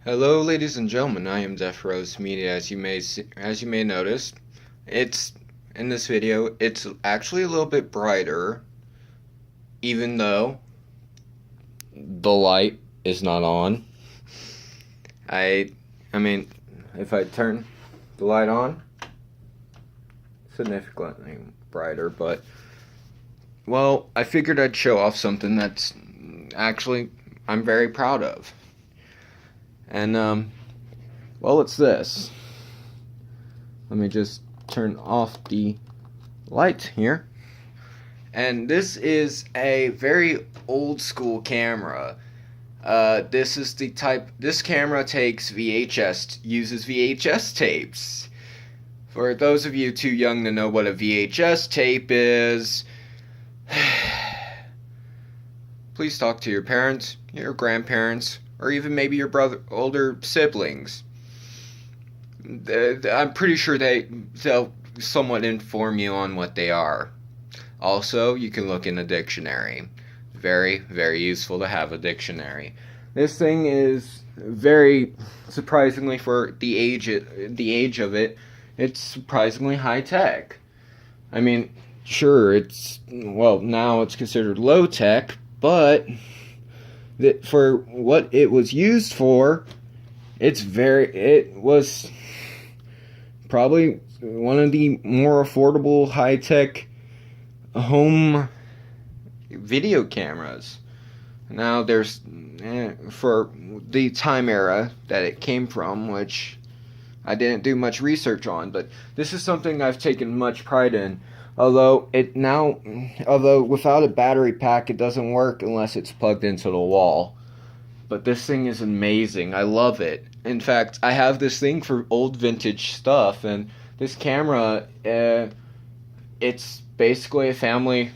Hello, ladies and gentlemen. I am Deaf Rose Media. As you may notice, it's in this video. It's actually a little bit brighter, even though the light is not on. I, I mean, if I turn the light on, significantly brighter. But well, I figured I'd show off something that's actually I'm very proud of. And well, it's this. Let me just turn off the light here. And this is a very old school camera. This camera uses VHS tapes. For those of you too young to know what a VHS tape is, please talk to your parents, your grandparents, or even maybe your older siblings. I'm pretty sure they'll somewhat inform you on what they are. Also, you can look in a dictionary. Very, very useful to have a dictionary. This thing is very surprisingly for the age of it. It's surprisingly high tech. I mean, sure, now it's considered low tech, but for what it was used for, it was probably one of the more affordable high-tech home video cameras. Now there's for the time era that it came from, which I didn't do much research on, but this is something I've taken much pride in. Although without a battery pack, it doesn't work unless it's plugged into the wall. But this thing is amazing. I love it. In fact, I have this thing for old vintage stuff, and this camera, it's basically a family.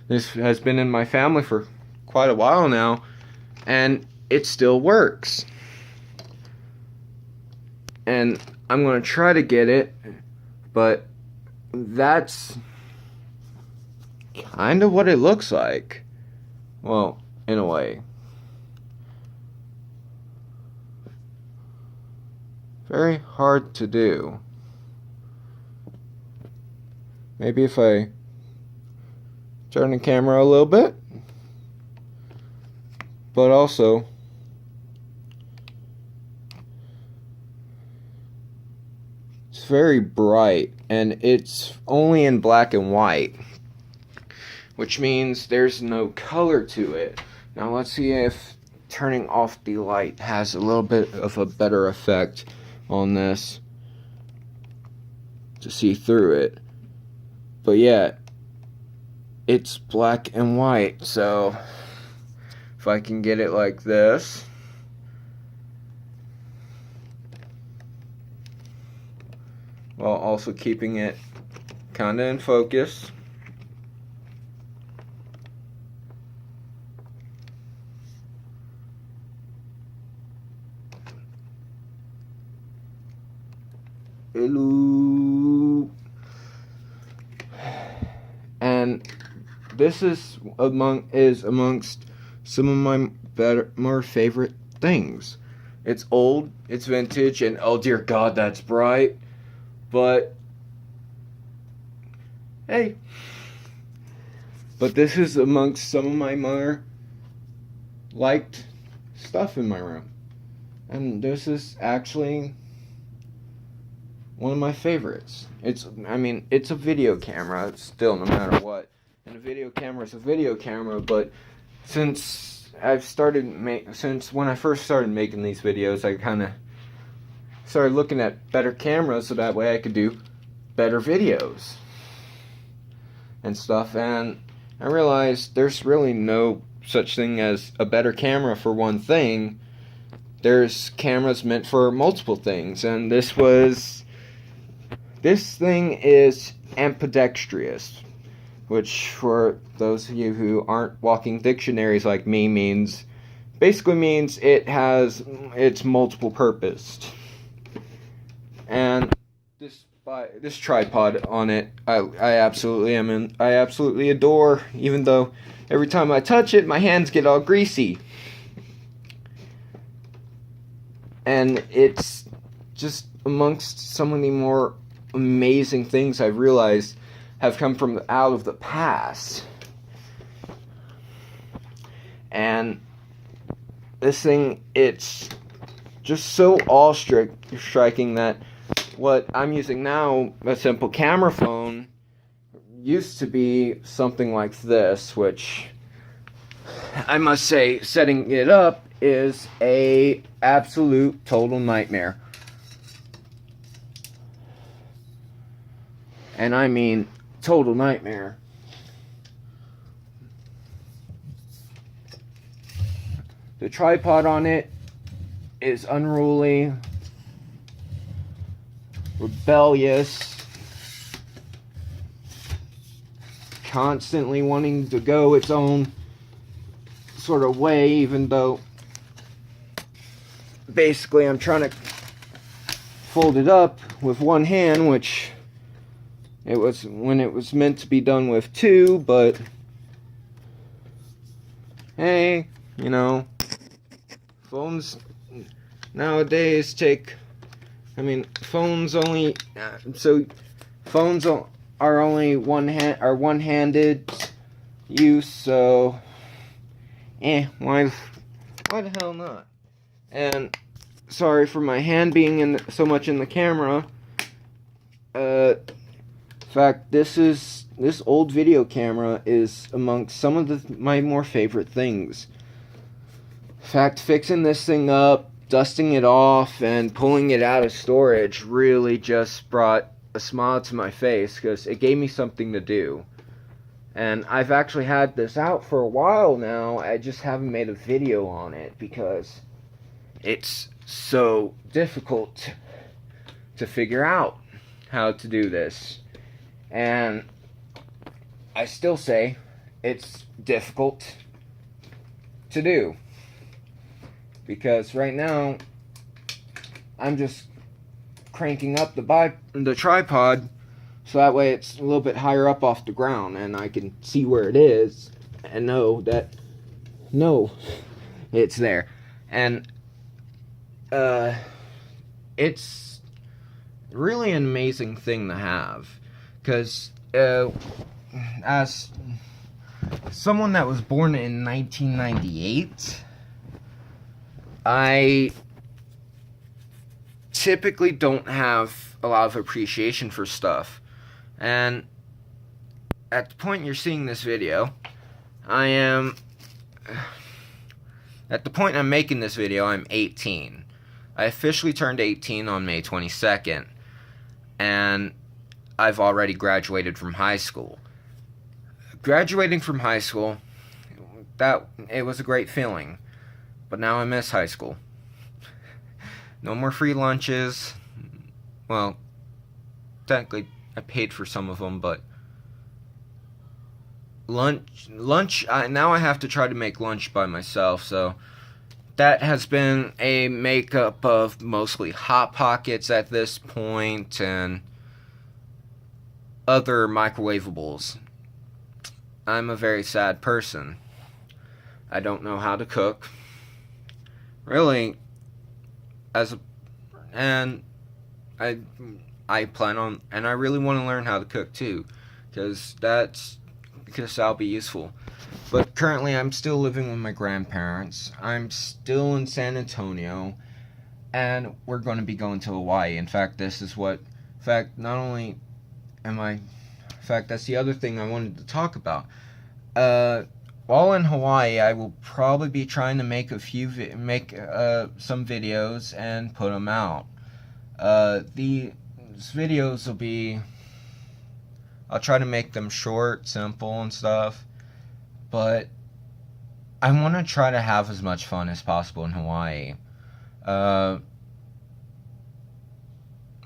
This has been in my family for quite a while now, and it still works. And I'm going to try to get it, but that's kind of what it looks like. Well, in a way. Very hard to do. Maybe if I turn the camera a little bit, but also it's very bright, and it's only in black and white, which means there's no color to it. Now let's see if turning off the light has a little bit of a better effect on this to see through it. But yeah, it's black and white, so if I can get it like this, while also keeping it kind of in focus. Hello. And this is amongst some of my more favorite things. It's old, it's vintage, and oh dear God, that's bright. But hey, this is amongst some of my more liked stuff in my room, and this is actually one of my favorites. It's a video camera, still, no matter what. And a video camera is a video camera, but since when I first started making these videos, I kind of started looking at better cameras so that way I could do better videos and stuff. And I realized there's really no such thing as a better camera for one thing. There's cameras meant for multiple things, and this thing is ambidextrous, which for those of you who aren't walking dictionaries like me means it's multiple purposed. And this tripod on it, I absolutely adore, even though every time I touch it my hands get all greasy. And it's just amongst some of the more amazing things I've realized have come from out of the past. And this thing, it's just so awe-striking that what I'm using now, a simple camera phone, used to be something like this, which I must say, setting it up is a absolute total nightmare. And I mean total nightmare. The tripod on it is unruly, rebellious, constantly wanting to go its own sort of way, even though basically I'm trying to fold it up with one hand, which it was when it was meant to be done with two, but hey, you know, phones nowadays phones only phones are only one-handed use, so why the hell not? And sorry for my hand being so much in the camera. In fact, this old video camera is amongst some of my more favorite things. In fact, fixing this thing up, dusting it off, and pulling it out of storage really just brought a smile to my face, because it gave me something to do. And I've actually had this out for a while now. I just haven't made a video on it because it's so difficult to figure out how to do this. And I still say it's difficult to do, because right now I'm just cranking up the tripod so that way it's a little bit higher up off the ground and I can see where it is and know that it's there. And it's really an amazing thing to have, because as someone that was born in 1998, I typically don't have a lot of appreciation for stuff. And at the point you're seeing this video, at the point I'm making this video, I'm 18. I officially turned 18 on May 22nd, and I've already graduated from high school. Graduating from high school, it was a great feeling, but now I miss high school. No more free lunches. Well, technically I paid for some of them, but lunch now I have to try to make lunch by myself, so that has been a makeup of mostly Hot Pockets at this point and other microwavables. I'm a very sad person. I don't know how to cook. Really, and I plan on, and I really want to learn how to cook too, because that'll be useful. But currently I'm still living with my grandparents. I'm still in San Antonio, and we're going to be going to Hawaii. In fact, that's the other thing I wanted to talk about. While in Hawaii, I will probably be trying to make some videos and put them out. These videos will be, I'll try to make them short, simple, and stuff. But I want to try to have as much fun as possible in Hawaii. I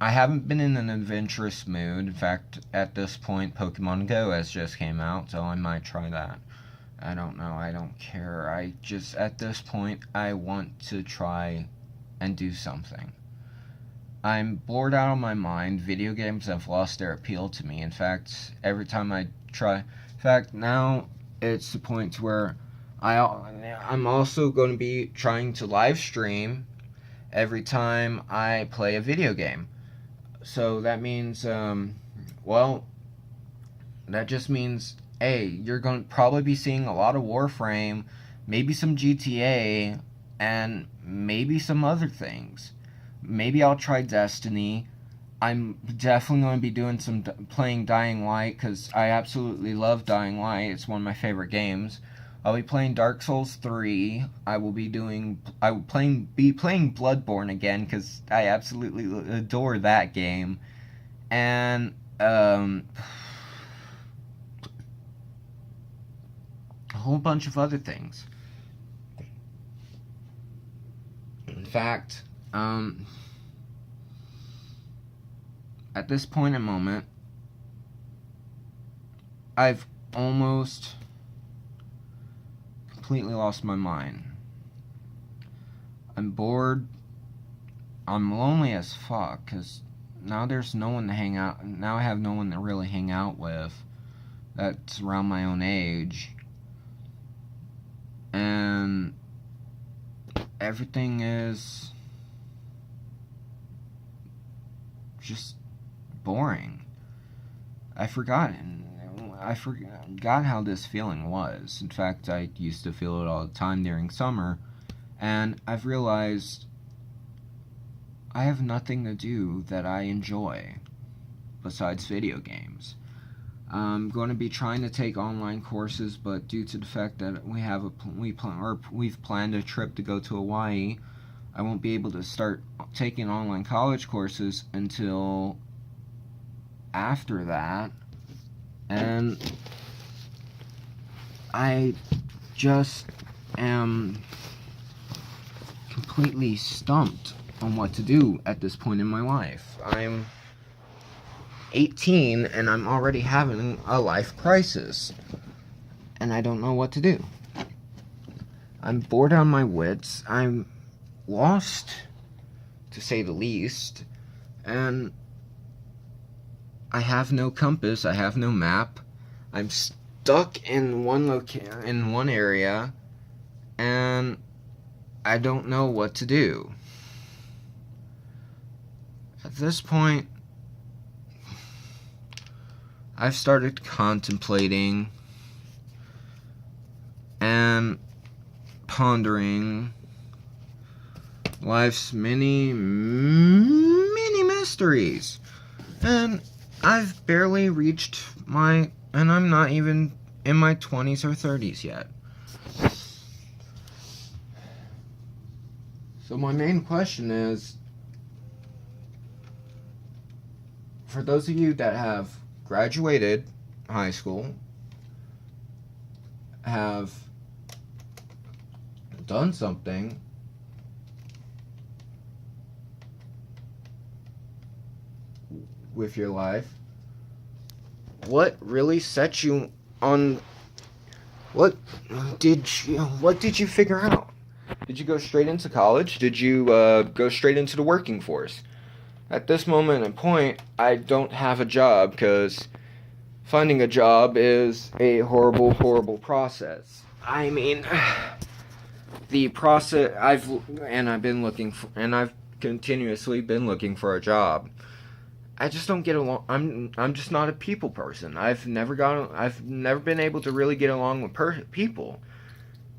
haven't been in an adventurous mood. In fact, at this point, Pokemon Go has just came out, so I might try that. I don't know. I don't care. At this point, I want to try and do something. I'm bored out of my mind. Video games have lost their appeal to me. In fact, every time I try... In fact, now it's the point where I'm also going to be trying to live stream every time I play a video game. So that means, well, that just means, hey, you're going to probably be seeing a lot of Warframe, maybe some GTA, and maybe some other things. Maybe I'll try Destiny. I'm definitely going to be doing some playing Dying Light, because I absolutely love Dying Light. It's one of my favorite games. I'll be playing Dark Souls 3. I will be playing Bloodborne again, because I absolutely adore that game. And a whole bunch of other things. In fact, at this point in moment, I've almost completely lost my mind. I'm bored. I'm lonely as fuck, because now there's no one to hang out. Now I have no one to really hang out with that's around my own age. And everything is just boring. I forgot how this feeling was. In fact, I used to feel it all the time during summer, and I've realized I have nothing to do that I enjoy besides video games. I'm going to be trying to take online courses, but due to the fact that we've planned a trip to go to Hawaii, I won't be able to start taking online college courses until after that. And I just am completely stumped on what to do at this point in my life. I'm 18 and I'm already having a life crisis, and I don't know what to do. I'm bored out of my wits. I'm lost, to say the least, and I have no compass. I have no map. I'm stuck in one area, and I don't know what to do. At this point, I've started contemplating and pondering life's many mysteries. And I've barely reached and I'm not even in my 20s or 30s yet. So my main question is, for those of you that have graduated high school, have done something with your life, what really set you on, what did you figure out? Did you go straight into college? Did you go straight into the working force? At this moment and point, I don't have a job, because finding a job is a horrible, horrible process. I mean, the process I've continuously been looking for a job. I just don't get along. I'm just not a people person. I've never been able to really get along with people.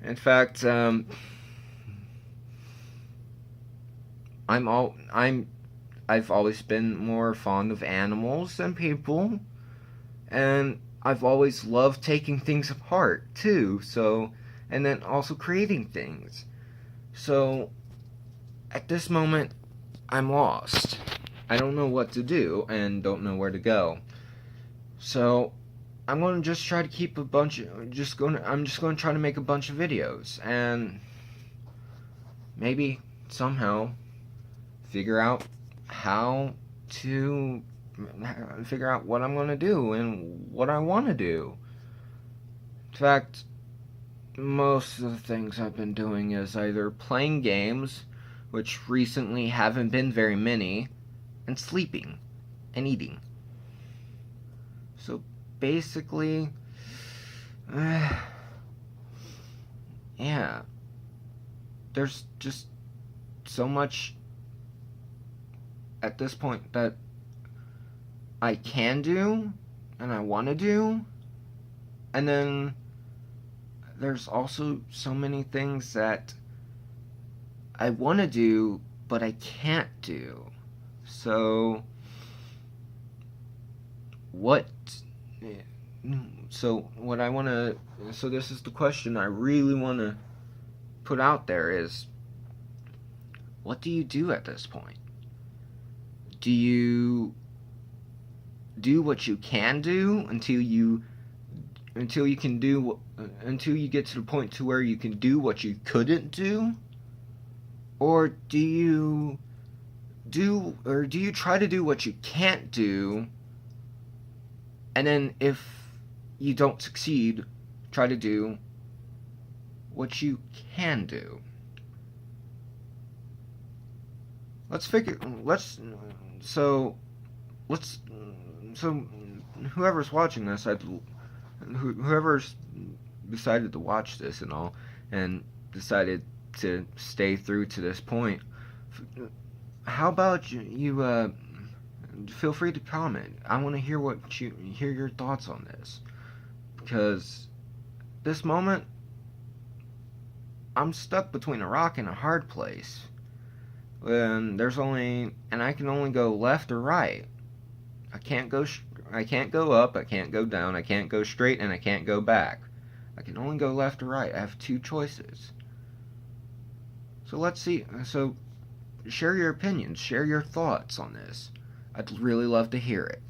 In fact, I've always been more fond of animals than people, and I've always loved taking things apart too, and then also creating things. So at this moment, I'm lost. I don't know what to do and don't know where to go. So I'm going to just try to keep I'm just going to try to make a bunch of videos, and maybe somehow figure out what I'm going to do and what I want to do. In fact, most of the things I've been doing is either playing games, which recently haven't been very many, and sleeping and eating. So basically, yeah, there's just so much at this point that I can do and I want to do, and then there's also so many things that I want to do but I can't do. So what what I want to this is the question I really want to put out there is, what do you do at this point? Do you do what you can do until you can do until you get to the point to where you can do what you couldn't do? Or do you try to do what you can't do, and then if you don't succeed, try to do what you can do? So whoever's watching this, whoever's decided to watch this and all, and decided to stay through to this point, how about you feel free to comment. I want to hear your thoughts on this, because this moment I'm stuck between a rock and a hard place. And I can only go left or right. I can't go up, I can't go down, I can't go straight, and I can't go back. I can only go left or right. I have two choices. So let's see. So share your opinions, share your thoughts on this. I'd really love to hear it.